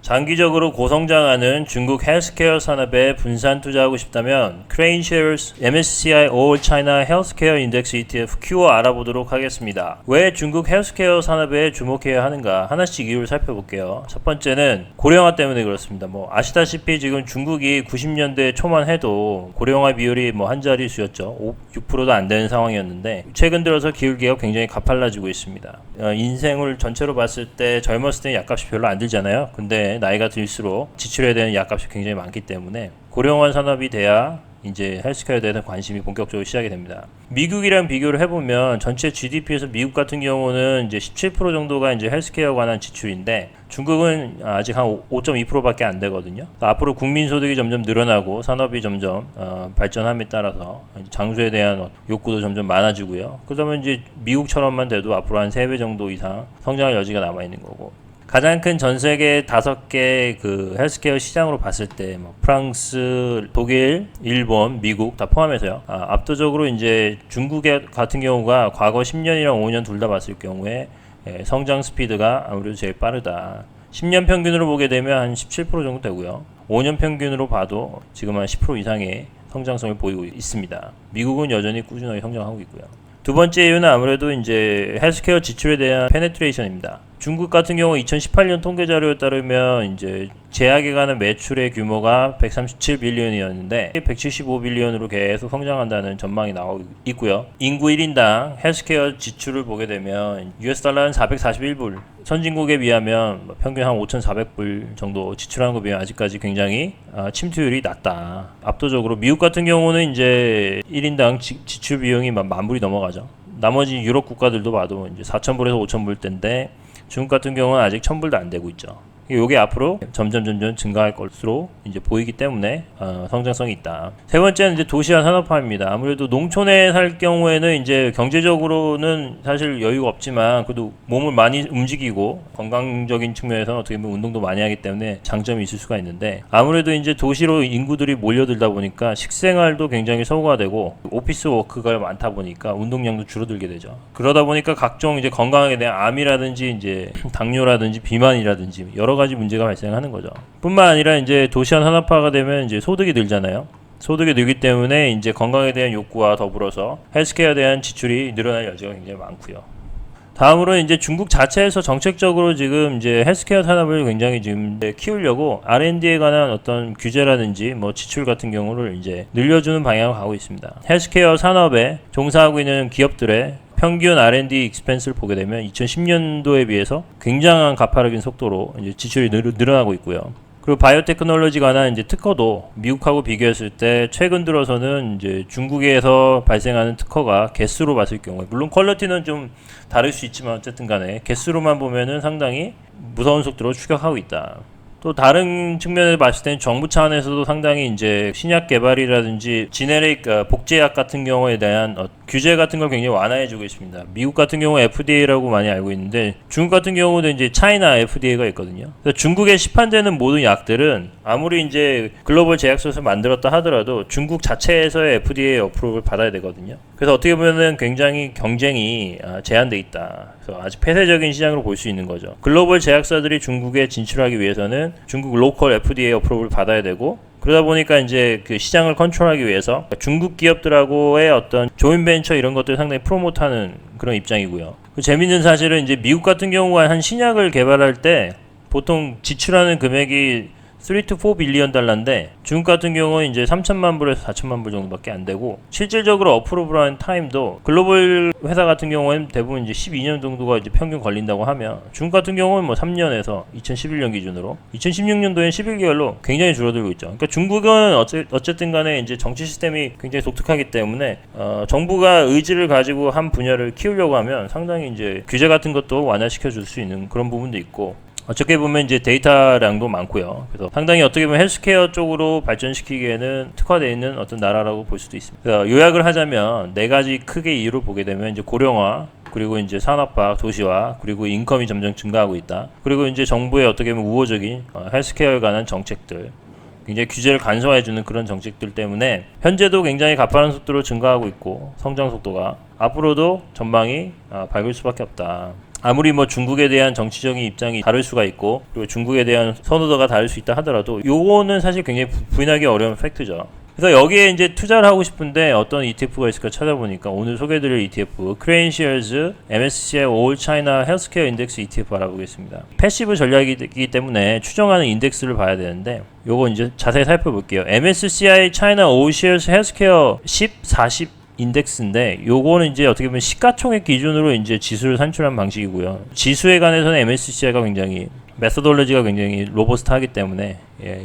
장기적으로 고성장하는 중국 헬스케어 산업에 분산 투자하고 싶다면 크레인쉐어스 MSCI All China Healthcare Index ETF Q 알아보도록 하겠습니다. 왜 중국 헬스케어 산업에 주목해야 하는가 하나씩 이유를 살펴볼게요. 첫 번째는 고령화 때문에 그렇습니다. 아시다시피 지금 중국이 90년대 초만 해도 고령화 비율이 한 자릿수였죠. 6%도 안 되는 상황이었는데 최근 들어서 기울기가 굉장히 가팔라지고 있습니다. 인생을 전체로 봤을 때 젊었을 때는 약값이 별로 안 들잖아요. 근데 나이가 들수록 지출해야 되는 약값이 굉장히 많기 때문에 고령화 산업이 돼야 이제 헬스케어에 대한 관심이 본격적으로 시작이 됩니다. 미국이랑 비교를 해보면 전체 GDP에서 미국 같은 경우는 이제 17% 정도가 이제 헬스케어에 관한 지출인데 중국은 아직 한 5.2%밖에 안 되거든요. 앞으로 국민 소득이 점점 늘어나고 산업이 점점 발전함에 따라서 장수에 대한 욕구도 점점 많아지고요. 그러면 이제 미국처럼만 돼도 앞으로 한 3배 정도 이상 성장할 여지가 남아 있는 거고. 가장 큰 전 세계 5개 그 헬스케어 시장으로 봤을 때 프랑스, 독일, 일본, 미국 다 포함해서요. 압도적으로 이제 중국 같은 경우가 과거 10년이랑 5년 둘 다 봤을 경우에 성장 스피드가 아무래도 제일 빠르다. 10년 평균으로 보게 되면 한 17% 정도 되고요. 5년 평균으로 봐도 지금 한 10% 이상의 성장성을 보이고 있습니다. 미국은 여전히 꾸준하게 성장하고 있고요. 두 번째 이유는 아무래도 이제 헬스케어 지출에 대한 페네트레이션입니다. 중국 같은 경우 2018년 통계 자료에 따르면 이제 제약에 관한 매출의 규모가 137빌리언이었는데 175빌리언으로 계속 성장한다는 전망이 나오고 있고요. 인구 1인당 헬스케어 지출을 보게 되면 US 달러는 441불, 선진국에 비하면 평균 한 5,400불 정도 지출하는 것에 비하면 아직까지 굉장히 침투율이 낮다. 압도적으로 미국 같은 경우는 이제 1인당 지출 비용이 10,000불이 넘어가죠. 나머지 유럽 국가들도 봐도 이제 4,000불에서 5,000불대인데 중국 같은 경우는 아직 1,000불도 안 되고 있죠. 이게 앞으로 점점 증가할 것으로 이제 보이기 때문에 성장성이 있다. 세 번째는 이제 도시화 산업화입니다. 아무래도 농촌에 살 경우에는 이제 경제적으로는 사실 여유가 없지만 그래도 몸을 많이 움직이고 건강적인 측면에서는 어떻게 보면 운동도 많이 하기 때문에 장점이 있을 수가 있는데 아무래도 이제 도시로 인구들이 몰려들다 보니까 식생활도 굉장히 서구화되고 오피스 워크가 많다 보니까 운동량도 줄어들게 되죠. 그러다 보니까 각종 이제 건강에 대한 암이라든지 이제 당뇨라든지 비만이라든지 여러 가지 문제가 발생하는 거죠. 뿐만 아니라 이제 도시화 산업화가 되면 이제 소득이 늘잖아요. 소득이 늘기 때문에 이제 건강에 대한 욕구와 더불어서 헬스케어에 대한 지출이 늘어날 여지가 굉장히 많고요. 다음으로 이제 중국 자체에서 정책적으로 지금 이제 헬스케어 산업을 굉장히 지금 키우려고 R&D에 관한 어떤 규제라든지 지출 같은 경우를 이제 늘려주는 방향으로 가고 있습니다. 헬스케어 산업에 종사하고 있는 기업들의 평균 R&D 익스펜스를 보게 되면 2010년도에 비해서 굉장한 가파르긴 속도로 이제 지출이 늘어나고 있고요. 그리고 바이오테크놀로지 관한 이제 특허도 미국하고 비교했을 때 최근 들어서는 이제 중국에서 발생하는 특허가 개수로 봤을 경우에 물론 퀄리티는 좀 다를 수 있지만 어쨌든 간에 개수로만 보면은 상당히 무서운 속도로 추격하고 있다. 또 다른 측면에서 봤을 때는 정부 차원에서도 상당히 이제 신약 개발이라든지 지네릭 복제약 같은 경우에 대한 규제 같은 걸 굉장히 완화해주고 있습니다. 미국 같은 경우 FDA라고 많이 알고 있는데 중국 같은 경우도 이제 차이나 FDA가 있거든요. 그래서 중국에 시판되는 모든 약들은 아무리 이제 글로벌 제약사에서 만들었다 하더라도 중국 자체에서의 FDA 어프로브를 받아야 되거든요. 그래서 어떻게 보면은 굉장히 경쟁이 제한돼 있다. 그래서 아주 폐쇄적인 시장으로 볼 수 있는 거죠. 글로벌 제약사들이 중국에 진출하기 위해서는 중국 로컬 FDA 어프로브를 받아야 되고 그러다 보니까 이제 그 시장을 컨트롤하기 위해서 중국 기업들하고의 어떤 조인벤처 이런 것들을 상당히 프로모트하는 그런 입장이고요. 재밌는 사실은 이제 미국 같은 경우가 한 신약을 개발할 때 보통 지출하는 금액이 3 to 4 빌리언 달러인데 중국 같은 경우는 이제 3천만 불에서 4천만 불 정도밖에 안 되고 실질적으로 어프로브라는 타임도 글로벌 회사 같은 경우에는 대부분 이제 12년 정도가 이제 평균 걸린다고 하면 중국 같은 경우는 3년에서 2011년 기준으로 2016년도엔 11개월로 굉장히 줄어들고 있죠. 그러니까 중국은 어쨌든 간에 이제 정치 시스템이 굉장히 독특하기 때문에 정부가 의지를 가지고 한 분야를 키우려고 하면 상당히 이제 규제 같은 것도 완화시켜 줄 수 있는 그런 부분도 있고 어떻게 보면 이제 데이터량도 많고요. 그래서 상당히 어떻게 보면 헬스케어 쪽으로 발전시키기에는 특화되어 있는 어떤 나라라고 볼 수도 있습니다. 그래서 요약을 하자면 4가지 크게 이유를 보게 되면 이제 고령화, 그리고 이제 산업화, 도시화, 그리고 인컴이 점점 증가하고 있다. 그리고 이제 정부의 어떻게 보면 우호적인 헬스케어에 관한 정책들, 굉장히 규제를 간소화해주는 그런 정책들 때문에 현재도 굉장히 가파른 속도로 증가하고 있고 성장 속도가 앞으로도 전망이 밝을 수밖에 없다. 아무리 뭐 중국에 대한 정치적인 입장이 다를 수가 있고 그리고 중국에 대한 선호도가 다를 수 있다 하더라도 요거는 사실 굉장히 부인하기 어려운 팩트죠. 그래서 여기에 이제 투자를 하고 싶은데 어떤 ETF가 있을까 찾아보니까 오늘 소개해드릴 ETF 크레인시어즈 MSCI All China Healthcare Index ETF 알아보겠습니다. 패시브 전략이기 때문에 추정하는 인덱스를 봐야 되는데 요거 이제 자세히 살펴볼게요. MSCI China All Shares Healthcare 10, 40 인덱스인데 요거는 이제 어떻게 보면 시가총액 기준으로 이제 지수를 산출한 방식이고요. 지수에 관해서는 MSCI가 굉장히 메소돌로지가 굉장히 로버스트하기 때문에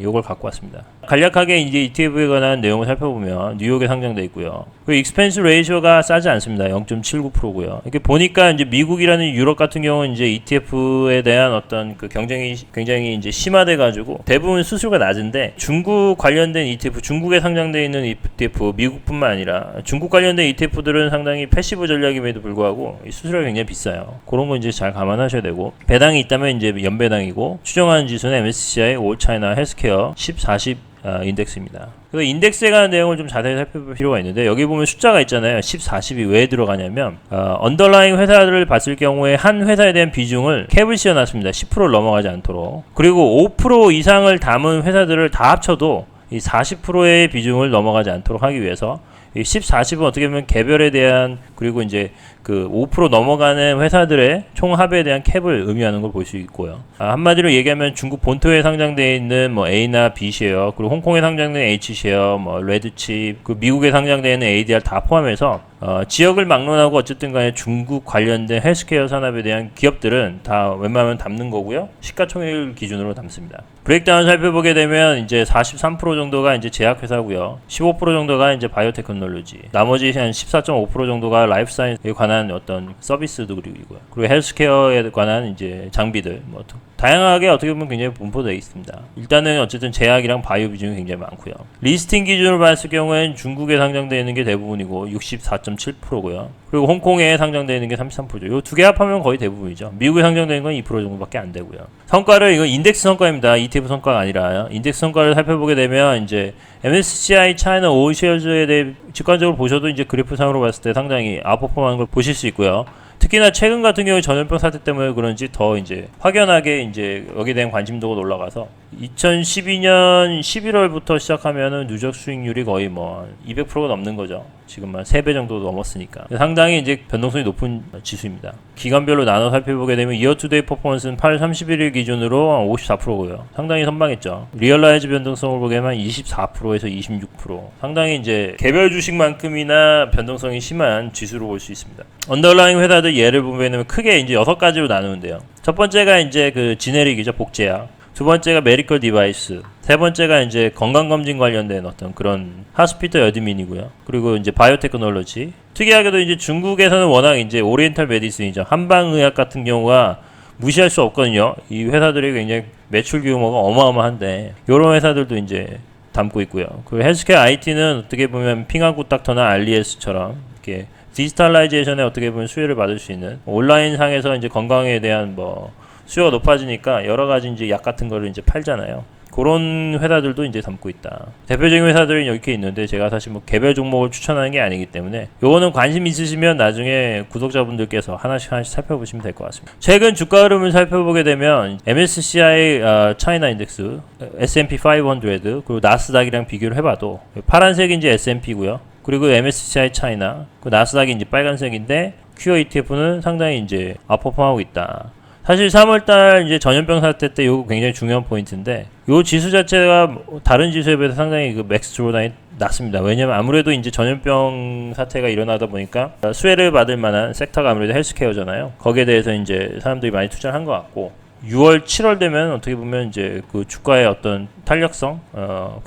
요걸 갖고 왔습니다. 간략하게 이제 ETF에 관한 내용을 살펴보면 뉴욕에 상장돼 있고요. 그 익스펜스 레이쇼가 싸지 않습니다. 0.79%고요. 이렇게 보니까 이제 미국이라는 유럽 같은 경우는 이제 ETF에 대한 어떤 그 경쟁이 굉장히 이제 심화돼 가지고 대부분 수수료가 낮은데 중국 관련된 ETF, 중국에 상장돼 있는 ETF, 미국뿐만 아니라 중국 관련된 ETF들은 상당히 패시브 전략임에도 불구하고 수수료가 굉장히 비싸요. 그런 거 이제 잘 감안하셔야 되고 배당이 있다면 이제 연배당이고 추정하는 지수는 MSCI All China Healthcare 10, 40 인덱스입니다. 그래서 인덱스에 관한 내용을 좀 자세히 살펴볼 필요가 있는데 여기 보면 숫자가 있잖아요. 10, 40이 왜 들어가냐면 언더라잉 회사들을 봤을 경우에 한 회사에 대한 비중을 캡을 씌워놨습니다. 10%를 넘어가지 않도록. 그리고 5% 이상을 담은 회사들을 다 합쳐도 이 40%의 비중을 넘어가지 않도록 하기 위해서 이 10, 40은 어떻게 보면 개별에 대한 그리고 이제 그 5% 넘어가는 회사들의 총합에 대한 캡을 의미하는 걸 볼 수 있고요. 한마디로 얘기하면 중국 본토에 상장되어 있는 뭐 A나 B 쉐어, 그리고 홍콩에 상장된 H 쉐어, 뭐 레드칩, 그 미국에 상장되어 있는 ADR 다 포함해서 지역을 막론하고 어쨌든 간에 중국 관련된 헬스케어 산업에 대한 기업들은 다 웬만하면 담는 거고요. 시가총액 기준으로 담습니다. 브레이크다운 살펴보게 되면 이제 43% 정도가 이제 제약회사고요. 15% 정도가 이제 바이오테크놀로지, 나머지 한 14.5% 정도가 라이프 사이언스에 관한 어떤 서비스도 그리고요. 그리고 헬스케어에 관한 이제 장비들, 뭐 다양하게 어떻게 보면 굉장히 분포되어 있습니다. 일단은 어쨌든 제약이랑 바이오 비중이 굉장히 많고요. 리스팅 기준으로 봤을 경우에는 중국에 상장되어 있는 게 대부분이고 64.7%고요. 그리고 홍콩에 상장되어 있는 게 33%죠. 이 두 개 합하면 거의 대부분이죠. 미국에 상장되어 있는 건 2% 정도밖에 안 되고요. 성과를 이건 인덱스 성과입니다. ETF 성과가 아니라 인덱스 성과를 살펴보게 되면 이제 MSCI China All Shares에 대해 직관적으로 보셔도 이제 그래프상으로 봤을 때 상당히 아웃퍼폼하는 걸 보실 수 있고요. 특히나 최근 같은 경우에 전염병 사태 때문에 그런지 더 이제 확연하게 이제 여기에 대한 관심도가 올라가서 2012년 11월부터 시작하면은 누적 수익률이 거의 뭐 200%가 넘는 거죠. 지금 한 3배 정도 넘었으니까. 상당히 이제 변동성이 높은 지수입니다. 기간별로 나눠 살펴보게 되면 이어 투데이 퍼포먼스는 8월 31일 기준으로 54%고요. 상당히 선방했죠. 리얼라이즈 변동성을 보게 되면 24%에서 26%. 상당히 이제 개별 주식만큼이나 변동성이 심한 지수로 볼 수 있습니다. 언더라잉 회사들 예를 보면 크게 이제 6가지로 나누는데요. 첫 번째가 이제 그 지네릭이죠. 복제약. 두 번째가 메디컬 디바이스, 세 번째가 이제 건강검진 관련된 어떤 그런 하스피터 어드민이고요. 그리고 이제 바이오테크놀로지. 특이하게도 이제 중국에서는 워낙 이제 오리엔탈 메디슨이죠. 한방의학 같은 경우가 무시할 수 없거든요. 이 회사들이 굉장히 매출 규모가 어마어마한데 이런 회사들도 이제 담고 있고요. 그리고 헬스케어 IT는 어떻게 보면 핑하고 닥터나 알리에스처럼 이렇게 디지털라이제이션에 어떻게 보면 수혜를 받을 수 있는 온라인 상에서 이제 건강에 대한 뭐 수요가 높아지니까 여러 가지 이제 약 같은 거를 이제 팔잖아요. 그런 회사들도 이제 담고 있다. 대표적인 회사들은 이렇게 있는데 제가 사실 뭐 개별 종목을 추천하는 게 아니기 때문에 요거는 관심 있으시면 나중에 구독자분들께서 하나씩 살펴보시면 될 것 같습니다. 최근 주가 흐름을 살펴보게 되면 MSCI 차이나 인덱스, S&P 500 그리고 나스닥이랑 비교를 해봐도 파란색이 이제 S&P고요. 그리고 MSCI 차이나, 그 나스닥이 이제 빨간색인데 큐어 ETF는 상당히 이제 아웃퍼폼하고 있다. 사실 3월달 이제 전염병 사태 때 이거 굉장히 중요한 포인트인데 이 지수 자체가 다른 지수에 비해서 상당히 그 맥스 드로다운이 낮습니다. 왜냐면 아무래도 이제 전염병 사태가 일어나다 보니까 수혜를 받을 만한 섹터가 아무래도 헬스케어잖아요. 거기에 대해서 이제 사람들이 많이 투자를 한 것 같고 6월, 7월 되면 어떻게 보면 이제 그 주가의 어떤 탄력성,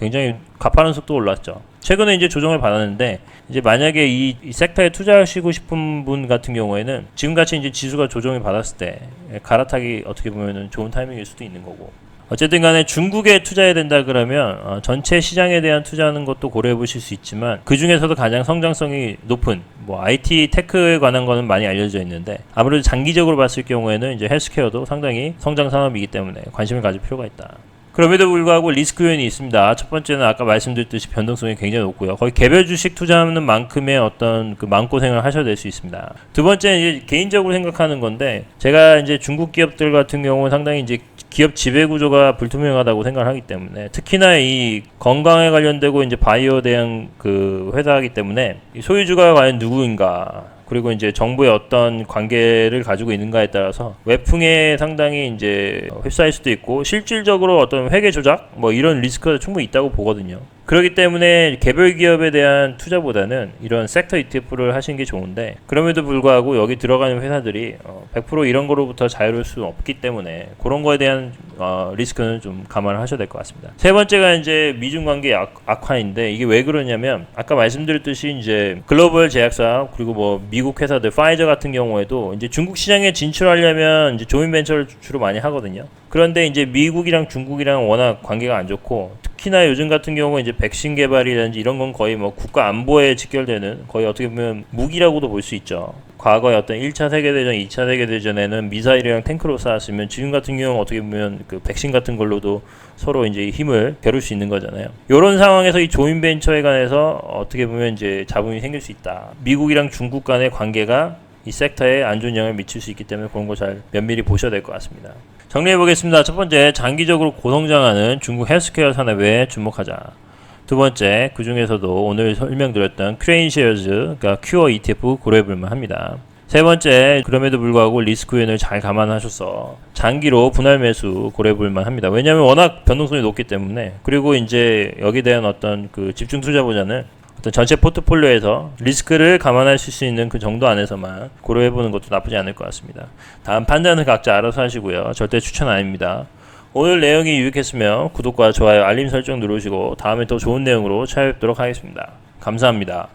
굉장히 가파른 속도 올랐죠. 최근에 이제 조정을 받았는데 이제 만약에 이 섹터에 투자하시고 싶은 분 같은 경우에는 지금같이 이제 지수가 조정을 받았을 때 갈아타기 어떻게 보면은 좋은 타이밍일 수도 있는 거고. 어쨌든 간에 중국에 투자해야 된다 그러면 전체 시장에 대한 투자하는 것도 고려해 보실 수 있지만 그 중에서도 가장 성장성이 높은 뭐 IT 테크에 관한 거는 많이 알려져 있는데 아무래도 장기적으로 봤을 경우에는 이제 헬스케어도 상당히 성장 산업이기 때문에 관심을 가질 필요가 있다. 그럼에도 불구하고 리스크 요인이 있습니다. 첫 번째는 아까 말씀드렸듯이 변동성이 굉장히 높고요. 거의 개별 주식 투자하는 만큼의 어떤 그 마음고생을 하셔야 될 수 있습니다. 두 번째는 이제 개인적으로 생각하는 건데, 제가 이제 중국 기업들 같은 경우는 상당히 이제 기업 지배 구조가 불투명하다고 생각을 하기 때문에, 특히나 이 건강에 관련되고 이제 바이오 대응 그 회사이기 때문에 이 소유주가 과연 누구인가, 그리고 이제 정부의 어떤 관계를 가지고 있는가에 따라서 외풍에 상당히 이제 휩싸일 수도 있고, 실질적으로 어떤 회계 조작 뭐 이런 리스크가 충분히 있다고 보거든요. 그렇기 때문에 개별 기업에 대한 투자보다는 이런 섹터 ETF를 하시는 게 좋은데, 그럼에도 불구하고 여기 들어가는 회사들이 100% 이런 거로부터 자유로울 수 없기 때문에 그런 거에 대한 리스크는 좀 감안을 하셔야 될 것 같습니다. 세 번째가 이제 미중 관계 악화인데, 이게 왜 그러냐면 아까 말씀드렸듯이 이제 글로벌 제약사 그리고 뭐 미국 회사들 파이저 같은 경우에도 이제 중국 시장에 진출하려면 이제 조인벤처를 주로 많이 하거든요. 그런데 이제 미국이랑 중국이랑 워낙 관계가 안 좋고, 특히나 요즘 같은 경우 이제 백신 개발이라든지 이런 건 거의 뭐 국가 안보에 직결되는, 거의 어떻게 보면 무기라고도 볼 수 있죠. 과거에 어떤 1차 세계대전, 2차 세계대전에는 미사일이랑 탱크로 싸웠으면, 지금 같은 경우는 어떻게 보면 그 백신 같은 걸로도 서로 이제 힘을 겨룰 수 있는 거잖아요. 이런 상황에서 이 조인벤처에 관해서 어떻게 보면 이제 자본이 생길 수 있다. 미국이랑 중국 간의 관계가 이 섹터에 안 좋은 영향을 미칠 수 있기 때문에 그런 거 잘 면밀히 보셔야 될 것 같습니다. 정리해 보겠습니다. 첫 번째, 장기적으로 고성장하는 중국 헬스케어 산업에 주목하자. 두 번째, 그 중에서도 오늘 설명드렸던 크레인쉐어즈, 그러니까 큐어 ETF 고려해볼만 합니다. 세 번째, 그럼에도 불구하고 리스크 요인을 잘 감안하셔서 장기로 분할 매수 고려해볼만 합니다. 왜냐하면 워낙 변동성이 높기 때문에. 그리고 이제 여기에 대한 어떤 그 집중 투자보다는 어떤 전체 포트폴리오에서 리스크를 감안하실 수 있는 그 정도 안에서만 고려해보는 것도 나쁘지 않을 것 같습니다. 다음 판단은 각자 알아서 하시고요. 절대 추천 아닙니다. 오늘 내용이 유익했으면 구독과 좋아요, 알림 설정 누르시고 다음에 더 좋은 내용으로 찾아뵙도록 하겠습니다. 감사합니다.